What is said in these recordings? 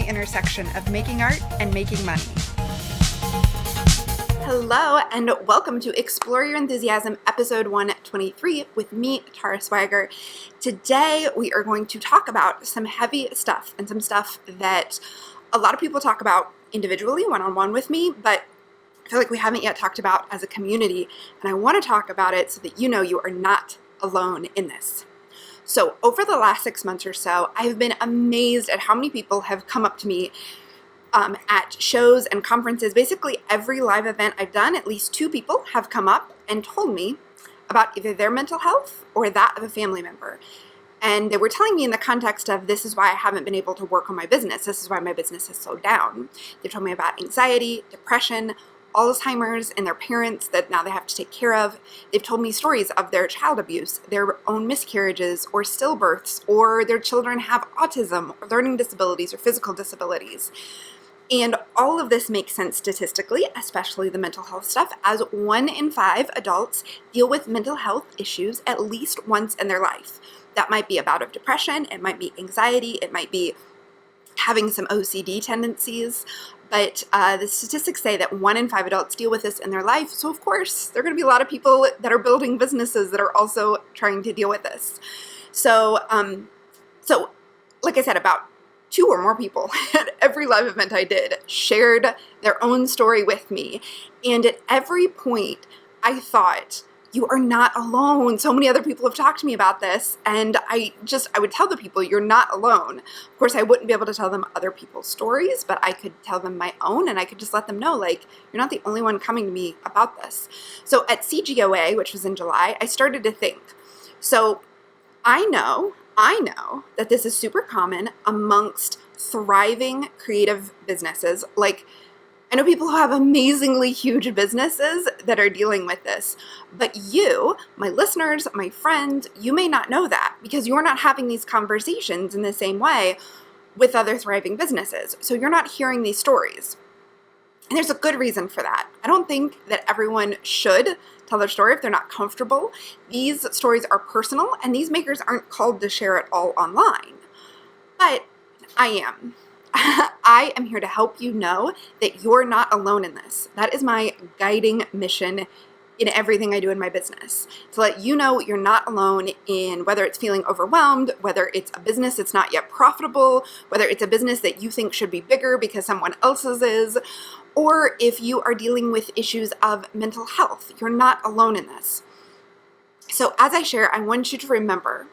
intersection of making art and making money. Hello, and welcome to Explore Your Enthusiasm, episode 123 with me, Tara Swiger. Today, we are going to talk about some heavy stuff and some stuff that a lot of people talk about individually, one-on-one with me, but I feel like we haven't yet talked about as a community, and I want to talk about it so that you know you are not alone in this. So over the last 6 months or so, I've been amazed at how many people have come up to me at shows and conferences. Basically every live event I've done, at least 2 people have come up and told me about either their mental health or that of a family member. And they were telling me in the context of, this is why I haven't been able to work on my business. This is why my business has slowed down. They told me about anxiety, depression, Alzheimer's, and their parents that now they have to take care of. They've told me stories of their child abuse, their own miscarriages or stillbirths, or their children have autism or learning disabilities or physical disabilities. And all of this makes sense statistically, especially the mental health stuff, as 1 in 5 adults deal with mental health issues at least once in their life. That might be a bout of depression, it might be anxiety, it might be having some OCD tendencies, but the statistics say that 1 in 5 adults deal with this in their life. So of course, there are going to be a lot of people that are building businesses that are also trying to deal with this. So like I said, about 2 or more people at every live event I did shared their own story with me. And at every point, I thought, you are not alone. So many other people have talked to me about this. And I would tell the people, you're not alone. Of course, I wouldn't be able to tell them other people's stories, but I could tell them my own, and I could just let them know, like, you're not the only one coming to me about this. So at CGOA, which was in July, I started to think. So I know that this is super common amongst thriving creative businesses. Like, I know people who have amazingly huge businesses that are dealing with this, but you, my listeners, my friends, you may not know that because you're not having these conversations in the same way with other thriving businesses. So you're not hearing these stories. And there's a good reason for that. I don't think that everyone should tell their story if they're not comfortable. These stories are personal, and these makers aren't called to share it all online. But I am. I am here to help you know that you're not alone in this. That is my guiding mission in everything I do in my business. To let you know you're not alone in whether it's feeling overwhelmed, whether it's a business that's not yet profitable, whether it's a business that you think should be bigger because someone else's is, or if you are dealing with issues of mental health. You're not alone in this. So as I share, I want you to remember,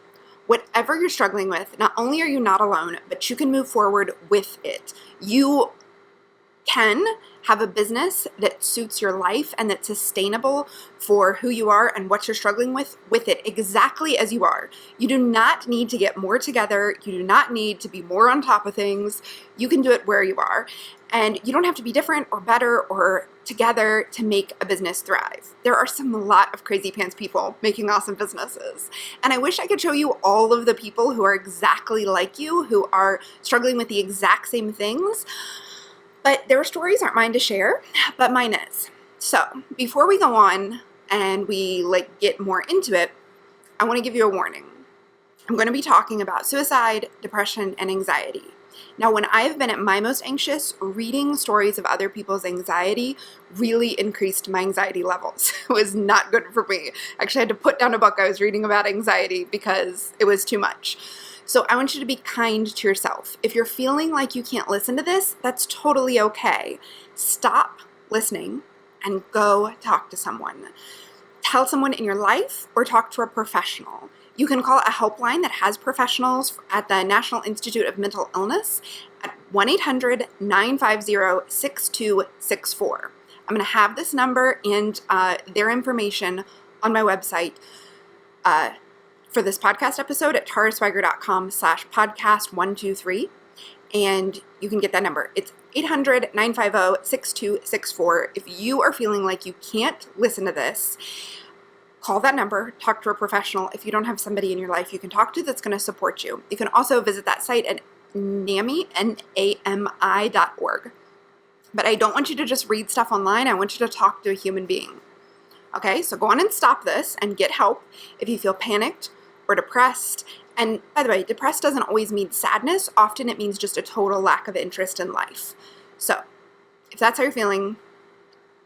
whatever you're struggling with, not only are you not alone, but you can move forward with it. You can have a business that suits your life and that's sustainable for who you are and what you're struggling with it exactly as you are. You do not need to get more together. You do not need to be more on top of things. You can do it where you are. And you don't have to be different or better or together to make a business thrive. There are a lot of crazy pants people making awesome businesses. And I wish I could show you all of the people who are exactly like you, who are struggling with the exact same things. But their stories aren't mine to share, but mine is. So before we go on and we get more into it, I want to give you a warning. I'm going to be talking about suicide, depression, and anxiety. Now, when I've been at my most anxious, reading stories of other people's anxiety really increased my anxiety levels. It was not good for me. Actually, I had to put down a book I was reading about anxiety because it was too much. So I want you to be kind to yourself. If you're feeling like you can't listen to this, that's totally okay. Stop listening and go talk to someone. Tell someone in your life or talk to a professional. You can call a helpline that has professionals at the National Institute of Mental Illness at 1-800-950-6264. I'm going to have this number and their information on my website for this podcast episode at taraswiger.com/podcast123. And you can get that number. It's 800-950-6264. If you are feeling like you can't listen to this, call that number, talk to a professional. If you don't have somebody in your life you can talk to that's going to support you. You can also visit that site at NAMI.org. But I don't want you to just read stuff online. I want you to talk to a human being. Okay, so go on and stop this and get help if you feel panicked or depressed And by the way, depressed doesn't always mean sadness. Often it means just a total lack of interest in life. So if that's how you're feeling,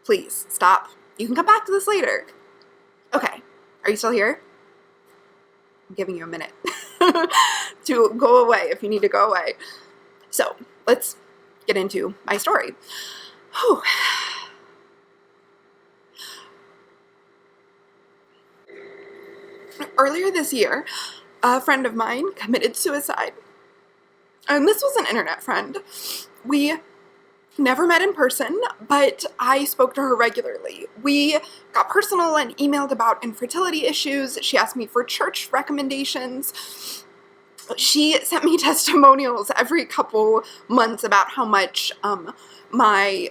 please stop. You can come back to this later. Okay, are you still here? I'm giving you a minute to go away if you need to go away. So let's get into my story. Whew. Earlier this year, a friend of mine committed suicide. And this was an internet friend. We never met in person, but I spoke to her regularly. We got personal and emailed about infertility issues. She asked me for church recommendations. She sent me testimonials every couple months about how much my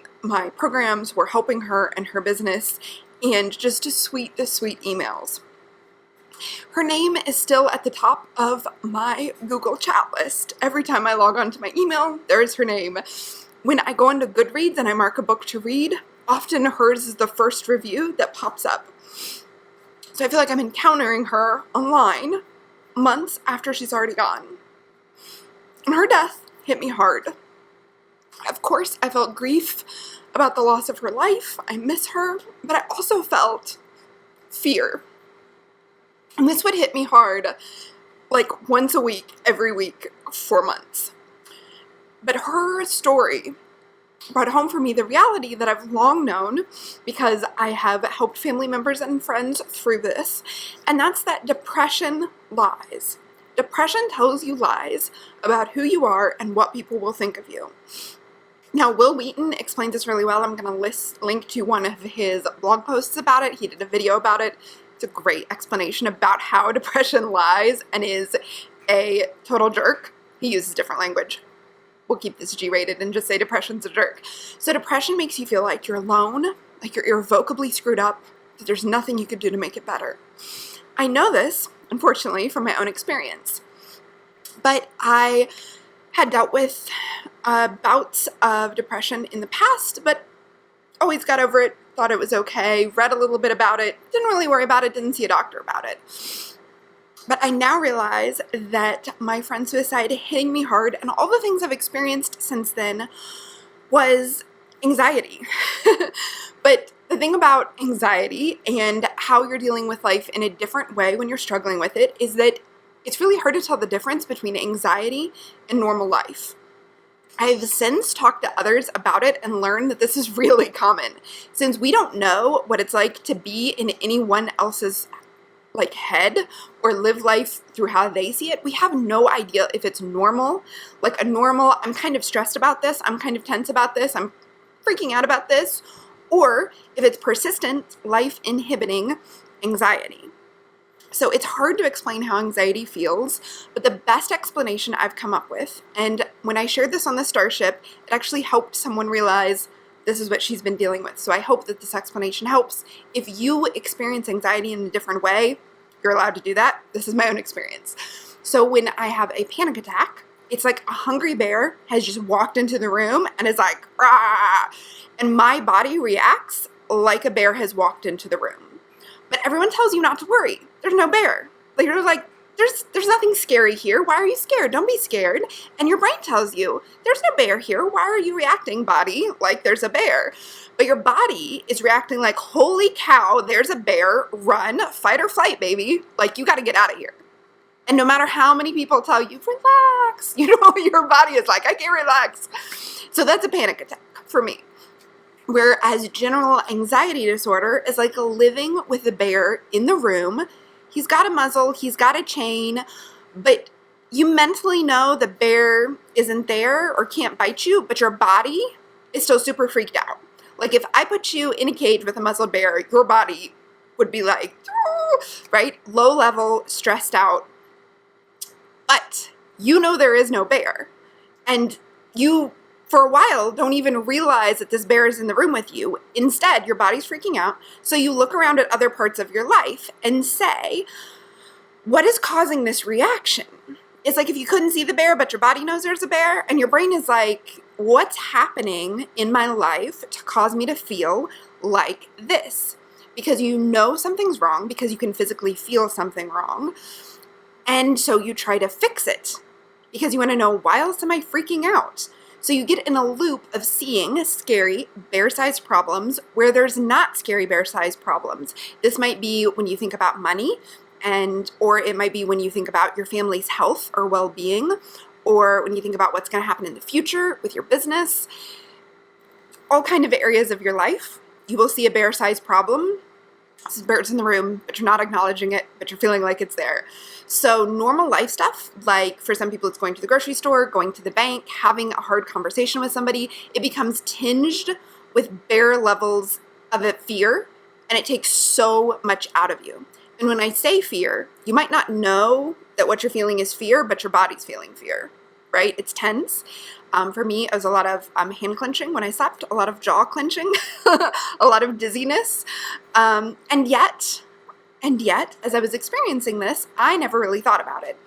programs were helping her and her business, and just the sweet emails. Her name is still at the top of my Google chat list. Every time I log on to my email, there's her name. When I go into Goodreads and I mark a book to read, often hers is the first review that pops up. So I feel like I'm encountering her online months after she's already gone. And her death hit me hard. Of course, I felt grief about the loss of her life. I miss her, but I also felt fear. And this would hit me hard like once a week, every week for months. But her story brought home for me the reality that I've long known because I have helped family members and friends through this, and that's that depression lies. Depression tells you lies about who you are and what people will think of you. Now, Will Wheaton explains this really well. I'm going to link to one of his blog posts about it. He did a video about it. It's a great explanation about how depression lies and is a total jerk. He uses different language. We'll keep this G-rated and just say depression's a jerk. So depression makes you feel like you're alone, like you're irrevocably screwed up, that there's nothing you could do to make it better. I know this, unfortunately, from my own experience. But I had dealt with bouts of depression in the past, but always got over it, thought it was okay, read a little bit about it, didn't really worry about it, didn't see a doctor about it. But I now realize that my friend's suicide hitting me hard, and all the things I've experienced since then was anxiety. But the thing about anxiety and how you're dealing with life in a different way when you're struggling with it is that it's really hard to tell the difference between anxiety and normal life. I've since talked to others about it and learned that this is really common. Since we don't know what it's like to be in anyone else's head or live life through how they see it, we have no idea if it's normal, like a normal, I'm kind of stressed about this, I'm kind of tense about this, I'm freaking out about this, or if it's persistent, life-inhibiting anxiety. So it's hard to explain how anxiety feels, but the best explanation I've come up with, and when I shared this on the Starship, it actually helped someone realize this is what she's been dealing with. So I hope that this explanation helps. If you experience anxiety in a different way, you're allowed to do that. This is my own experience. So when I have a panic attack, it's like a hungry bear has just walked into the room and is like, rah, and my body reacts like a bear has walked into the room. But everyone tells you not to worry. There's no bear. Like, you're like, there's nothing scary here. Why are you scared? Don't be scared. And your brain tells you, there's no bear here. Why are you reacting, body, like there's a bear? But your body is reacting like, holy cow, there's a bear. Run, fight or flight, baby. Like, you got to get out of here. And no matter how many people tell you, relax, you know, your body is like, I can't relax. So that's a panic attack for me. Whereas general anxiety disorder is like living with a bear in the room. He's got a muzzle, he's got a chain, but you mentally know the bear isn't there or can't bite you, but your body is still super freaked out. Like, if I put you in a cage with a muzzled bear, your body would be like, right? Low level, stressed out. But you know there is no bear. And you, for a while, don't even realize that this bear is in the room with you. Instead, your body's freaking out. So you look around at other parts of your life and say, what is causing this reaction? It's like if you couldn't see the bear, but your body knows there's a bear, and your brain is like, what's happening in my life to cause me to feel like this? Because you know something's wrong, because you can physically feel something wrong. And so you try to fix it because you want to know, why else am I freaking out? So you get in a loop of seeing scary bear-sized problems where there's not scary bear-sized problems. This might be when you think about money, or it might be when you think about your family's health or well-being, or when you think about what's going to happen in the future with your business. All kind of areas of your life, you will see a bear-sized problem. This birds in the room, but you're not acknowledging it, but you're feeling like it's there. So normal life stuff, like for some people it's going to the grocery store, going to the bank, having a hard conversation with somebody, it becomes tinged with bear levels of fear, and it takes so much out of you. And when I say fear, you might not know that what you're feeling is fear, but your body's feeling fear, right? It's tense. For me, it was a lot of hand clenching when I slept, a lot of jaw clenching, a lot of dizziness. And yet, as I was experiencing this, I never really thought about it.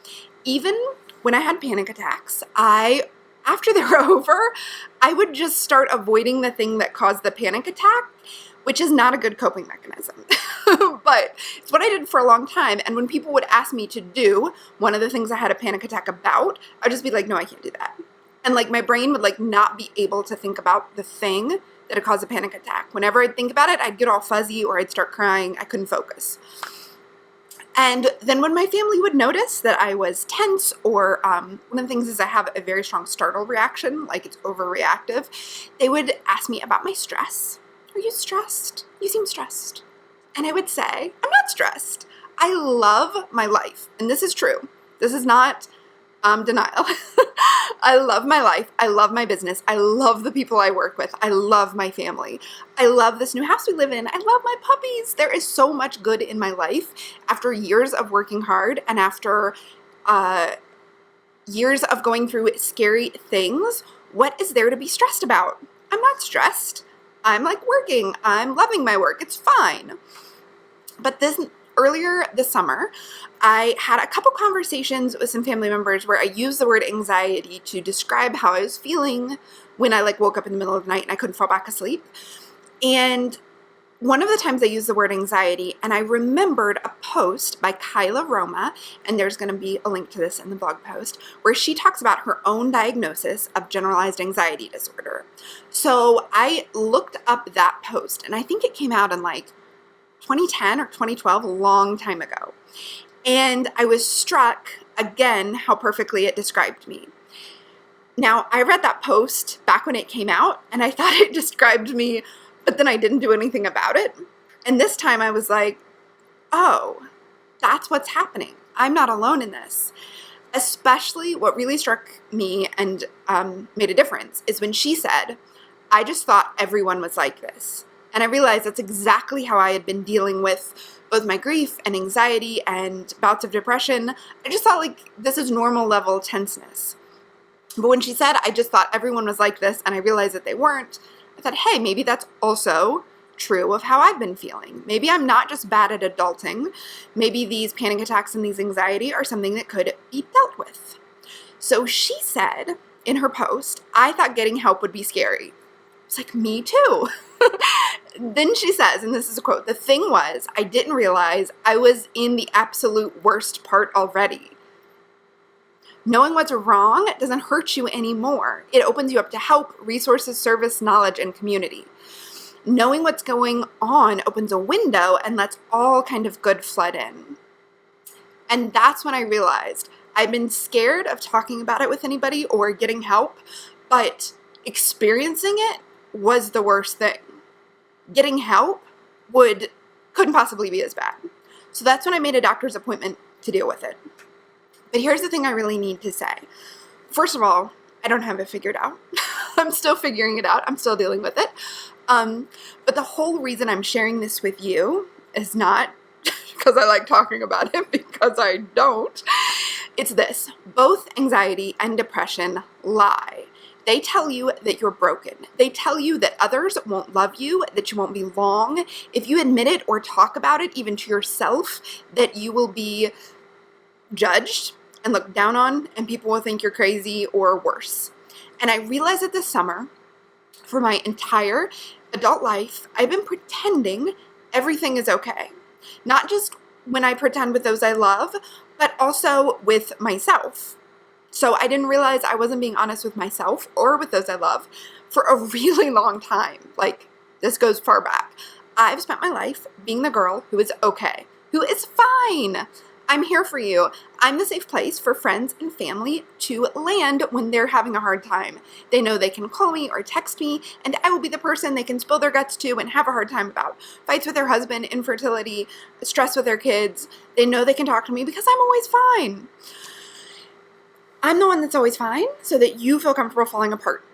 Even when I had panic attacks, after they were over, I would just start avoiding the thing that caused the panic attack, which is not a good coping mechanism. But it's what I did for a long time. And when people would ask me to do one of the things I had a panic attack about, I'd just be like, no, I can't do that. And like my brain would like not be able to think about the thing that had caused a panic attack. Whenever I'd think about it, I'd get all fuzzy or I'd start crying. I couldn't focus. And then when my family would notice that I was tense, or one of the things is I have a very strong startle reaction, like it's overreactive, they would ask me about my stress. Are you stressed? You seem stressed. And I would say, I'm not stressed. I love my life. And this is true. This is not denial. I love my life. I love my business. I love the people I work with. I love my family. I love this new house we live in. I love my puppies. There is so much good in my life after years of working hard and after years of going through scary things. What is there to be stressed about? I'm not stressed. I'm like working. I'm loving my work. It's fine. But earlier this summer, I had a couple conversations with some family members where I used the word anxiety to describe how I was feeling when I woke up in the middle of the night and I couldn't fall back asleep. And one of the times I used the word anxiety, and I remembered a post by Kyla Roma, and there's going to be a link to this in the blog post, where she talks about her own diagnosis of generalized anxiety disorder. So I looked up that post, and I think it came out in 2010 or 2012, a long time ago. And I was struck again how perfectly it described me. Now, I read that post back when it came out, and I thought it described me, but then I didn't do anything about it. And this time I was like, oh, that's what's happening. I'm not alone in this. Especially what really struck me and made a difference is when she said, I just thought everyone was like this. And I realized that's exactly how I had been dealing with both my grief and anxiety and bouts of depression. I just thought this is normal level tenseness. But when she said, I just thought everyone was like this, and I realized that they weren't, I thought, hey, maybe that's also true of how I've been feeling. Maybe I'm not just bad at adulting. Maybe these panic attacks and these anxiety are something that could be dealt with. So she said in her post, I thought getting help would be scary. It's like, me too. Then she says, and this is a quote, the thing was, I didn't realize I was in the absolute worst part already. Knowing what's wrong doesn't hurt you anymore. It opens you up to help, resources, service, knowledge, and community. Knowing what's going on opens a window and lets all kind of good flood in. And that's when I realized I've been scared of talking about it with anybody or getting help, but experiencing it was the worst thing. Getting help couldn't possibly be as bad. So that's when I made a doctor's appointment to deal with it. But here's the thing I really need to say. First of all, I don't have it figured out. I'm still figuring it out. I'm still dealing with it. But the whole reason I'm sharing this with you is not because I like talking about it, because I don't. It's this. Both anxiety and depression lie. They tell you that you're broken. They tell you that others won't love you, that you won't belong. If you admit it or talk about it, even to yourself, that you will be judged and looked down on, and people will think you're crazy or worse. And I realized that this summer, for my entire adult life, I've been pretending everything is okay. Not just when I pretend with those I love, but also with myself. So I didn't realize I wasn't being honest with myself or with those I love for a really long time. Like, this goes far back. I've spent my life being the girl who is okay, who is fine. I'm here for you. I'm the safe place for friends and family to land when they're having a hard time. They know they can call me or text me, and I will be the person they can spill their guts to and have a hard time about. Fights with their husband, infertility, stress with their kids. They know they can talk to me because I'm always fine. I'm the one that's always fine so that you feel comfortable falling apart.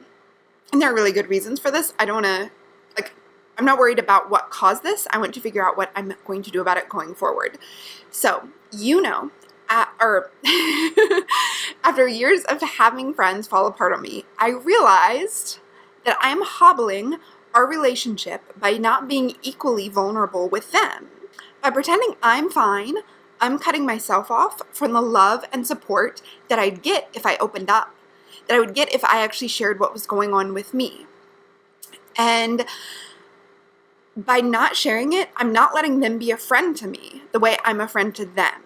And there are really good reasons for this. I don't want to, I'm not worried about what caused this. I want to figure out what I'm going to do about it going forward. So, after years of having friends fall apart on me, I realized that I am hobbling our relationship by not being equally vulnerable with them. By pretending I'm fine, I'm cutting myself off from the love and support that I'd get if I opened up, that I would get if I actually shared what was going on with me. And by not sharing it, I'm not letting them be a friend to me the way I'm a friend to them.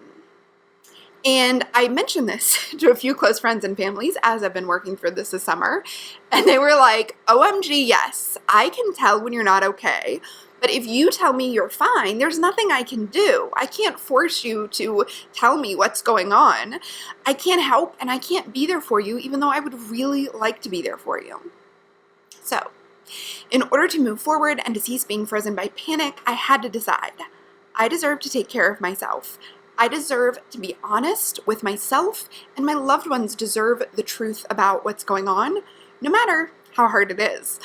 And I mentioned this to a few close friends and families as I've been working through this summer. And they were like, OMG, yes, I can tell when you're not okay. But if you tell me you're fine, there's nothing I can do. I can't force you to tell me what's going on. I can't help and I can't be there for you, even though I would really like to be there for you. So, in order to move forward and to cease being frozen by panic, I had to decide. I deserve to take care of myself. I deserve to be honest with myself, and my loved ones deserve the truth about what's going on, no matter how hard it is.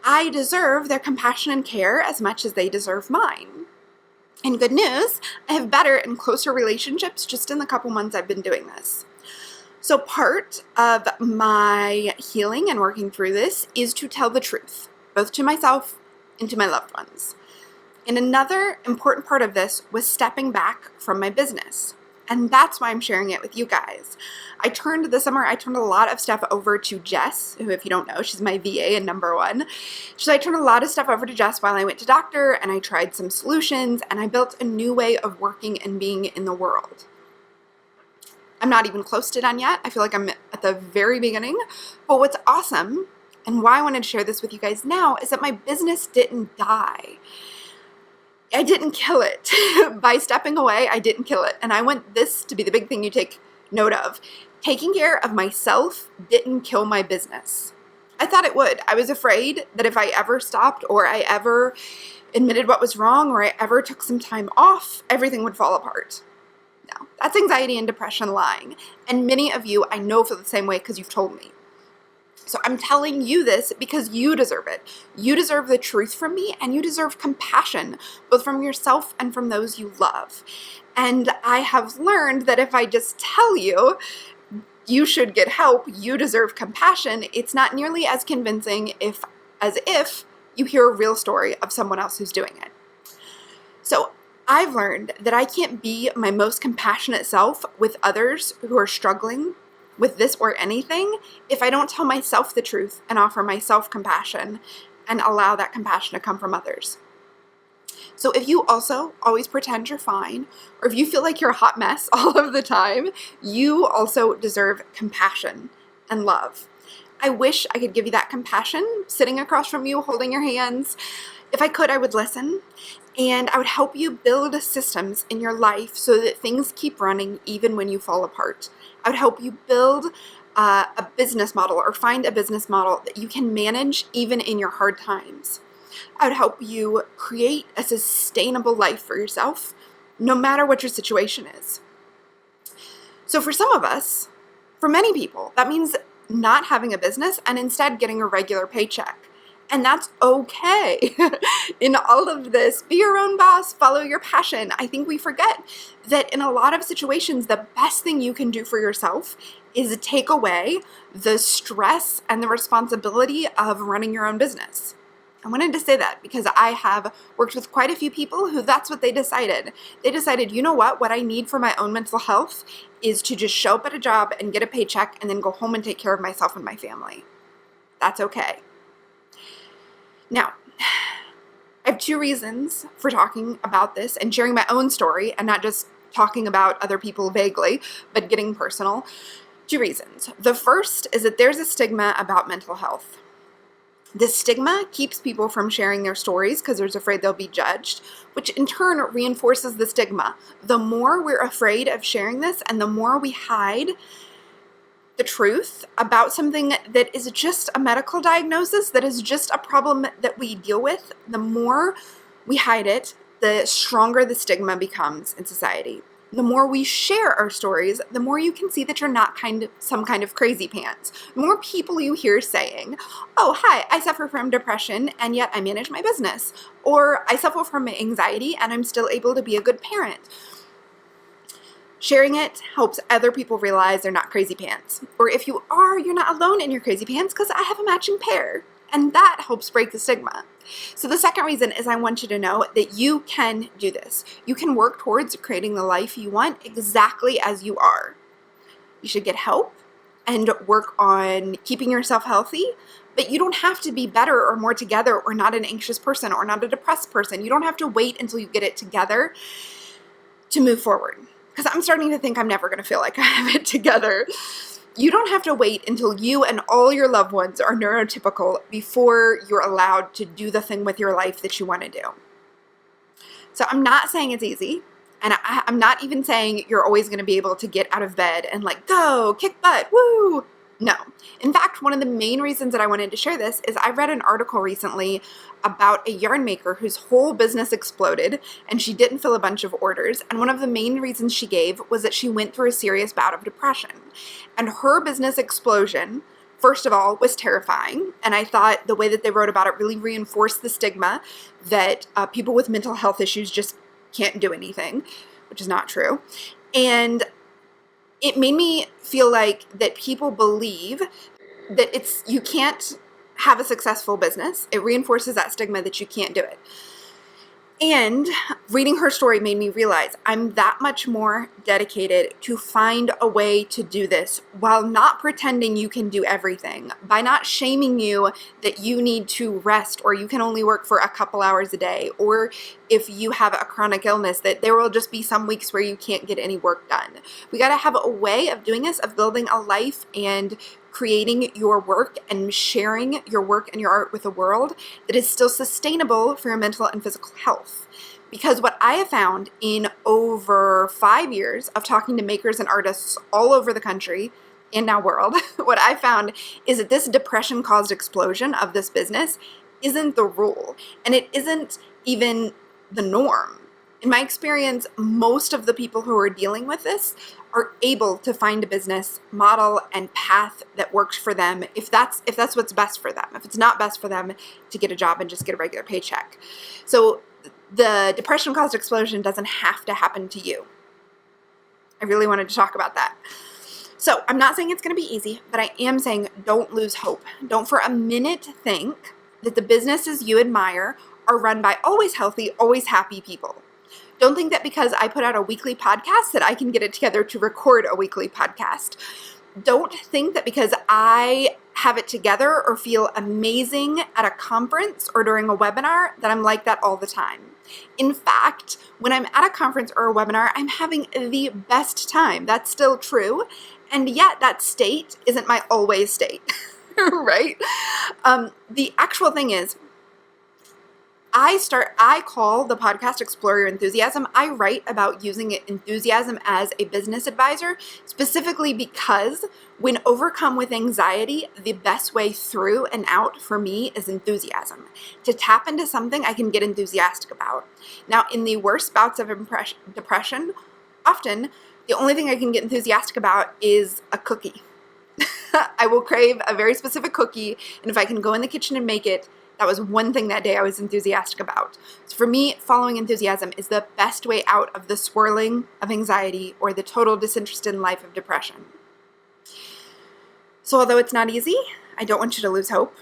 I deserve their compassion and care as much as they deserve mine. And good news, I have better and closer relationships just in the couple months I've been doing this. So part of my healing and working through this is to tell the truth, both to myself and to my loved ones. And another important part of this was stepping back from my business. And that's why I'm sharing it with you guys. This summer, I turned a lot of stuff over to Jess, who, if you don't know, she's my VA and number one. So I turned a lot of stuff over to Jess while I went to doctor, and I tried some solutions, and I built a new way of working and being in the world. I'm not even close to done yet. I feel like I'm at the very beginning. But what's awesome, and why I wanted to share this with you guys now, is that my business didn't die. I didn't kill it. By stepping away, I didn't kill it. And I want this to be the big thing you take note of. Taking care of myself didn't kill my business. I thought it would. I was afraid that if I ever stopped or I ever admitted what was wrong or I ever took some time off, everything would fall apart. No, that's anxiety and depression lying. And many of you I know feel the same way because you've told me. So I'm telling you this because you deserve it. You deserve the truth from me, and you deserve compassion, both from yourself and from those you love. And I have learned that if I just tell you, you should get help, you deserve compassion, it's not nearly as convincing as if you hear a real story of someone else who's doing it. So I've learned that I can't be my most compassionate self with others who are struggling with this or anything if I don't tell myself the truth and offer myself compassion and allow that compassion to come from others. So if you also always pretend you're fine, or if you feel like you're a hot mess all of the time, you also deserve compassion and love. I wish I could give you that compassion sitting across from you, holding your hands. If I could, I would listen, and I would help you build systems in your life so that things keep running even when you fall apart. I would help you build a business model or find a business model that you can manage even in your hard times. I would help you create a sustainable life for yourself, no matter what your situation is. So for some of us, for many people, that means not having a business and instead getting a regular paycheck. And that's okay. In all of this, be your own boss, follow your passion. I think we forget that in a lot of situations, the best thing you can do for yourself is take away the stress and the responsibility of running your own business. I wanted to say that because I have worked with quite a few people who that's what they decided. They decided, you know what I need for my own mental health is to just show up at a job and get a paycheck and then go home and take care of myself and my family. That's okay. Now, I have two reasons for talking about this and sharing my own story and not just talking about other people vaguely, but getting personal. Two reasons. The first is that there's a stigma about mental health. This stigma keeps people from sharing their stories because they're afraid they'll be judged, which in turn reinforces the stigma. The more we're afraid of sharing this and the more we hide the truth about something that is just a medical diagnosis, that is just a problem that we deal with, the more we hide it, the stronger the stigma becomes in society. The more we share our stories, the more you can see that you're not some kind of crazy pants. The more people you hear saying, oh, hi, I suffer from depression and yet I manage my business. Or I suffer from anxiety and I'm still able to be a good parent. Sharing it helps other people realize they're not crazy pants. Or if you are, you're not alone in your crazy pants because I have a matching pair. And that helps break the stigma. So the second reason is I want you to know that you can do this. You can work towards creating the life you want exactly as you are. You should get help and work on keeping yourself healthy, but you don't have to be better or more together or not an anxious person or not a depressed person. You don't have to wait until you get it together to move forward. Because I'm starting to think I'm never going to feel like I have it together. You don't have to wait until you and all your loved ones are neurotypical before you're allowed to do the thing with your life that you want to do. So I'm not saying it's easy, and I'm not even saying you're always going to be able to get out of bed and like, go, kick butt, woo! No. In fact, one of the main reasons that I wanted to share this is I read an article recently about a yarn maker whose whole business exploded and she didn't fill a bunch of orders. And one of the main reasons she gave was that she went through a serious bout of depression. And her business explosion, first of all, was terrifying. And I thought the way that they wrote about it really reinforced the stigma that people with mental health issues just can't do anything, which is not true. And it made me feel like that people believe that you can't have a successful business. It reinforces that stigma that you can't do it. And reading her story made me realize I'm that much more dedicated to find a way to do this while not pretending you can do everything, by not shaming you that you need to rest or you can only work for a couple hours a day, or if you have a chronic illness that there will just be some weeks where you can't get any work done. We got to have a way of doing this, of building a life and creating your work and sharing your work and your art with the world that is still sustainable for your mental and physical health. Because what I have found in over 5 years of talking to makers and artists all over the country and now world, what I found is that this depression-caused explosion of this business isn't the rule, and it isn't even the norm. In my experience, most of the people who are dealing with this are able to find a business model and path that works for them if that's what's best for them. If it's not best for them, to get a job and just get a regular paycheck. So the depression-caused explosion doesn't have to happen to you. I really wanted to talk about that. So I'm not saying it's going to be easy, but I am saying don't lose hope. Don't for a minute think that the businesses you admire are run by always healthy, always happy people. Don't think that because I put out a weekly podcast that I can get it together to record a weekly podcast. Don't think that because I have it together or feel amazing at a conference or during a webinar that I'm like that all the time. In fact, when I'm at a conference or a webinar, I'm having the best time. That's still true. And yet that state isn't my always state, right? The actual thing is, I call the podcast Explore Your Enthusiasm. I write about using enthusiasm as a business advisor, specifically because when overcome with anxiety, the best way through and out for me is enthusiasm. To tap into something I can get enthusiastic about. Now, in the worst bouts of depression, often the only thing I can get enthusiastic about is a cookie. I will crave a very specific cookie, and if I can go in the kitchen and make it, that was one thing that day I was enthusiastic about. So for me, following enthusiasm is the best way out of the swirling of anxiety or the total disinterested in life of depression. So although it's not easy, I don't want you to lose hope.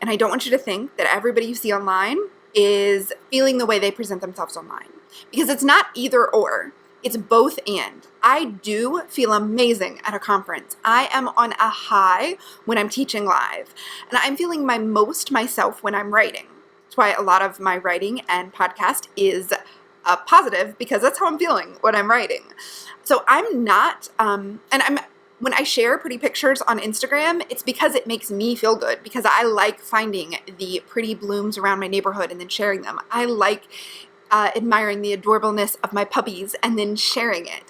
And I don't want you to think that everybody you see online is feeling the way they present themselves online. Because it's not either or. It's both and. I do feel amazing at a conference. I am on a high when I'm teaching live. And I'm feeling my most myself when I'm writing. That's why a lot of my writing and podcast is positive, because that's how I'm feeling when I'm writing. So I'm not, when I share pretty pictures on Instagram, it's because it makes me feel good, because I like finding the pretty blooms around my neighborhood and then sharing them. I like admiring the adorableness of my puppies and then sharing it.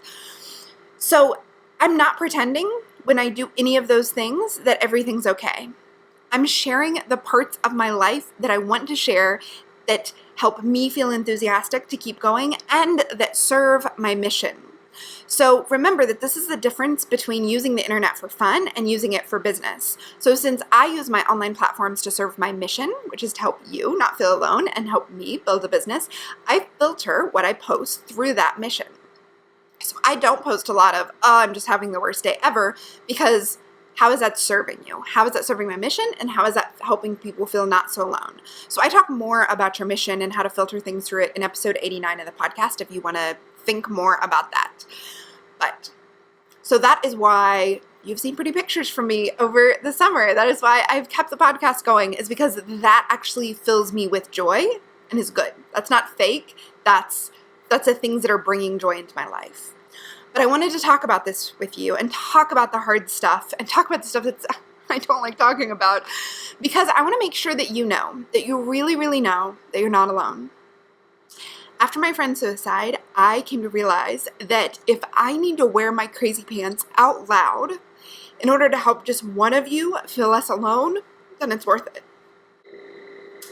So I'm not pretending when I do any of those things that everything's okay. I'm sharing the parts of my life that I want to share that help me feel enthusiastic to keep going and that serve my mission. So remember that this is the difference between using the internet for fun and using it for business. So since I use my online platforms to serve my mission, which is to help you not feel alone and help me build a business, I filter what I post through that mission. So I don't post a lot of, oh, I'm just having the worst day ever, because how is that serving you? How is that serving my mission? And how is that helping people feel not so alone? So I talk more about your mission and how to filter things through it in episode 89 of the podcast if you want to think more about that. But so that is why you've seen pretty pictures from me over the summer. That is why I've kept the podcast going, is because that actually fills me with joy and is good. That's not fake. That's the things that are bringing joy into my life. But I wanted to talk about this with you and talk about the hard stuff and talk about the stuff that I don't like talking about, because I want to make sure that you know, that you really, really know that you're not alone. After my friend's suicide, I came to realize that if I need to wear my crazy pants out loud in order to help just one of you feel less alone, then it's worth it.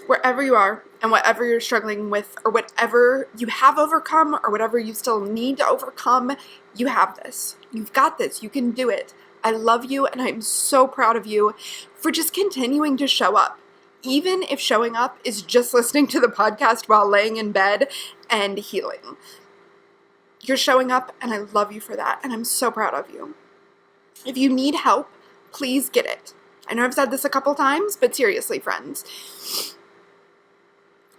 Wherever you are and whatever you're struggling with, or whatever you have overcome or whatever you still need to overcome, you have this. You've got this. You can do it. I love you, and I'm so proud of you for just continuing to show up. Even if showing up is just listening to the podcast while laying in bed and healing. You're showing up, and I love you for that, and I'm so proud of you. If you need help, please get it. I know I've said this a couple times, but seriously, friends.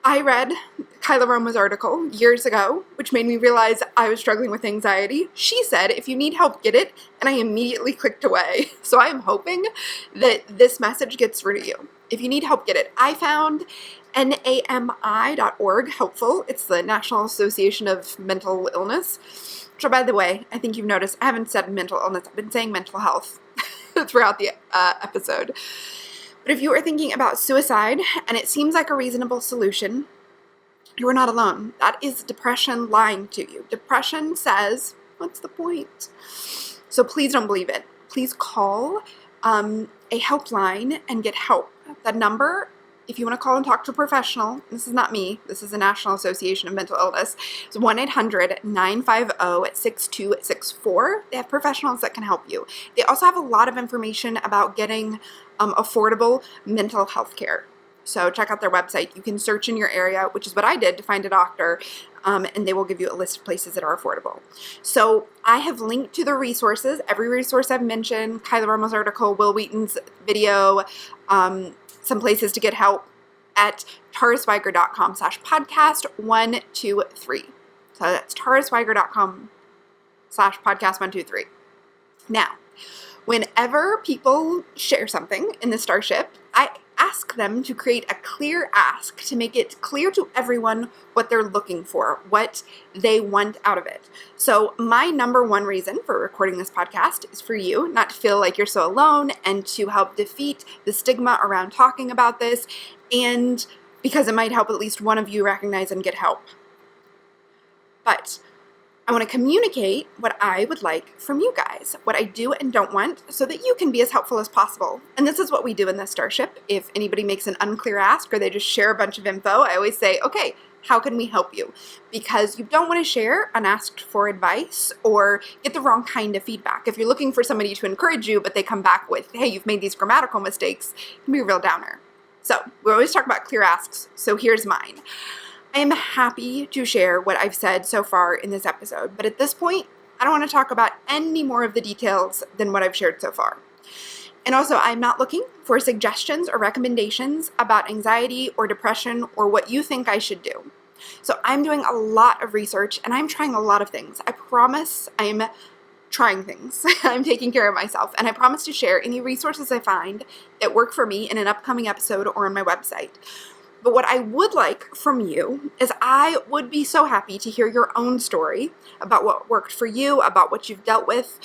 I read Kyla Roma's article years ago, which made me realize I was struggling with anxiety. She said, if you need help, get it, and I immediately clicked away. So I am hoping that this message gets through to you. If you need help, get it. I found NAMI.org helpful. It's the National Association of Mental Illness. So by the way, I think you've noticed I haven't said mental illness. I've been saying mental health throughout the episode. But if you are thinking about suicide and it seems like a reasonable solution, you are not alone. That is depression lying to you. Depression says, what's the point? So please don't believe it. Please call a helpline and get help. That number, if you want to call and talk to a professional, this is not me, this is the National Association of Mental Illness, it's 1-800-950-6264. They have professionals that can help you. They also have a lot of information about getting affordable mental health care. So check out their website. You can search in your area, which is what I did to find a doctor, and they will give you a list of places that are affordable. So I have linked to the resources, every resource I've mentioned, Kyla Roma's article, Will Wheaton's video, some places to get help at taraswiger.com/podcast123. So that's taraswiger.com/podcast123. Now, whenever people share something in the Starship, I ask them to create a clear ask to make it clear to everyone what they're looking for, what they want out of it. So my number one reason for recording this podcast is for you not to feel like you're so alone and to help defeat the stigma around talking about this, and because it might help at least one of you recognize and get help. But I want to communicate what I would like from you guys, what I do and don't want, so that you can be as helpful as possible. And this is what we do in the Starship. If anybody makes an unclear ask or they just share a bunch of info, I always say, okay, how can we help you? Because you don't want to share unasked for advice or get the wrong kind of feedback. If you're looking for somebody to encourage you, but they come back with, hey, you've made these grammatical mistakes, it can be a real downer. So we always talk about clear asks, so here's mine. I am happy to share what I've said so far in this episode, but at this point, I don't want to talk about any more of the details than what I've shared so far. And also, I'm not looking for suggestions or recommendations about anxiety or depression or what you think I should do. So I'm doing a lot of research and I'm trying a lot of things. I promise I'm trying things. I'm taking care of myself, and I promise to share any resources I find that work for me in an upcoming episode or on my website. But what I would like from you is I would be so happy to hear your own story about what worked for you, about what you've dealt with.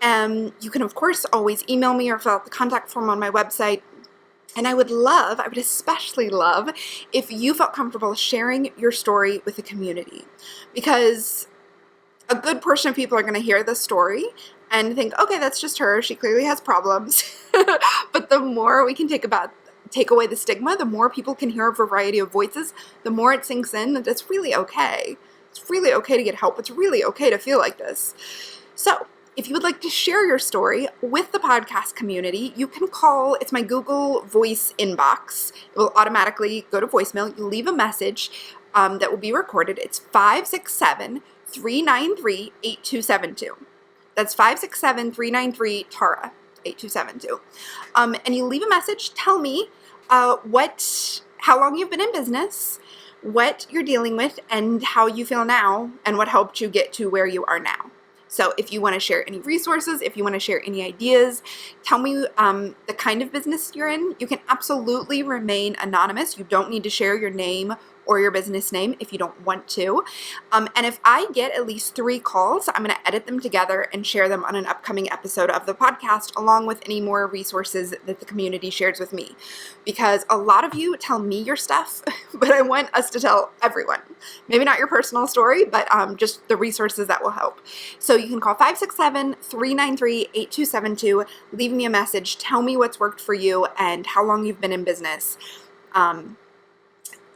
You can, of course, always email me or fill out the contact form on my website. And I would especially love if you felt comfortable sharing your story with the community, because a good portion of people are going to hear this story and think, okay, that's just her. She clearly has problems. But the more we can take away the stigma, the more people can hear a variety of voices, the more it sinks in that it's really okay. It's really okay to get help. It's really okay to feel like this. So if you would like to share your story with the podcast community, you can call, it's my Google Voice inbox. It will automatically go to voicemail. You leave a message that will be recorded. It's 567-393-8272. That's 567-393-TARA, 8272. And you leave a message. Tell me how long you've been in business, what you're dealing with, and how you feel now, and what helped you get to where you are now. So if you want to share any resources, if you want to share any ideas, tell me the kind of business you're in. You can absolutely remain anonymous. You don't need to share your name or your business name if you don't want to. And if I get at least 3 calls, I'm going to edit them together and share them on an upcoming episode of the podcast, along with any more resources that the community shares with me. Because a lot of you tell me your stuff, but I want us to tell everyone. Maybe not your personal story, but just the resources that will help. So you can call 567-393-8272, leave me a message, tell me what's worked for you and how long you've been in business.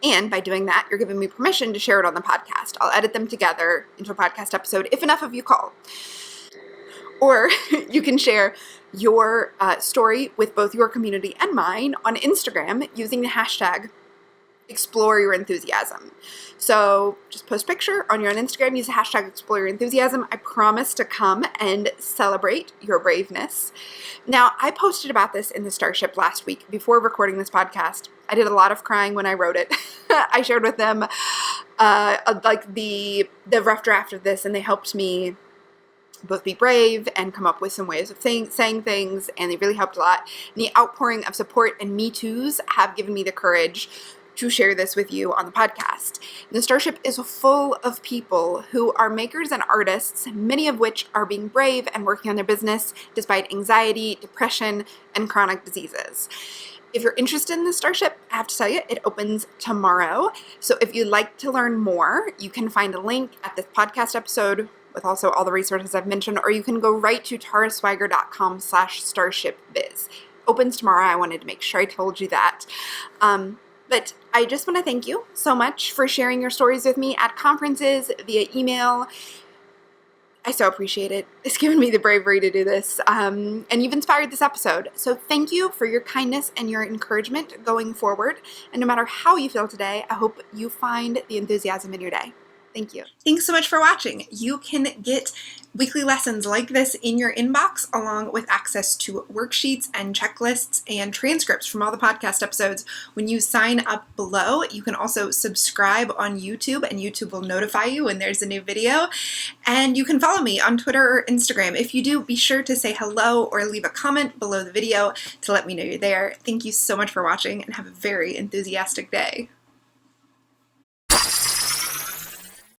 And by doing that, you're giving me permission to share it on the podcast. I'll edit them together into a podcast episode if enough of you call. Or you can share your story with both your community and mine on Instagram using the hashtag Explore Your Enthusiasm. So just post a picture on your own Instagram, use the hashtag Explore Your Enthusiasm. I promise to come and celebrate your braveness. Now, I posted about this in the Starship last week before recording this podcast. I did a lot of crying when I wrote it. I shared with them like the rough draft of this, and they helped me both be brave and come up with some ways of saying things, and they really helped a lot. And the outpouring of support and Me Too's have given me the courage to share this with you on the podcast. The Starship is full of people who are makers and artists, many of which are being brave and working on their business despite anxiety, depression, and chronic diseases. If you're interested in the Starship, I have to tell you, it opens tomorrow. So if you'd like to learn more, you can find a link at this podcast episode with also all the resources I've mentioned, or you can go right to taraswiger.com/starshipbiz. Opens tomorrow. I wanted to make sure I told you that. But I just want to thank you so much for sharing your stories with me at conferences, via email. I so appreciate it. It's given me the bravery to do this, and you've inspired this episode. So thank you for your kindness and your encouragement going forward. And no matter how you feel today, I hope you find the enthusiasm in your day. Thank you. Thanks so much for watching. You can get weekly lessons like this in your inbox, along with access to worksheets and checklists and transcripts from all the podcast episodes when you sign up below. You can also subscribe on YouTube, and YouTube will notify you when there's a new video. And you can follow me on Twitter or Instagram. If you do, be sure to say hello or leave a comment below the video to let me know you're there. Thank you so much for watching, and have a very enthusiastic day.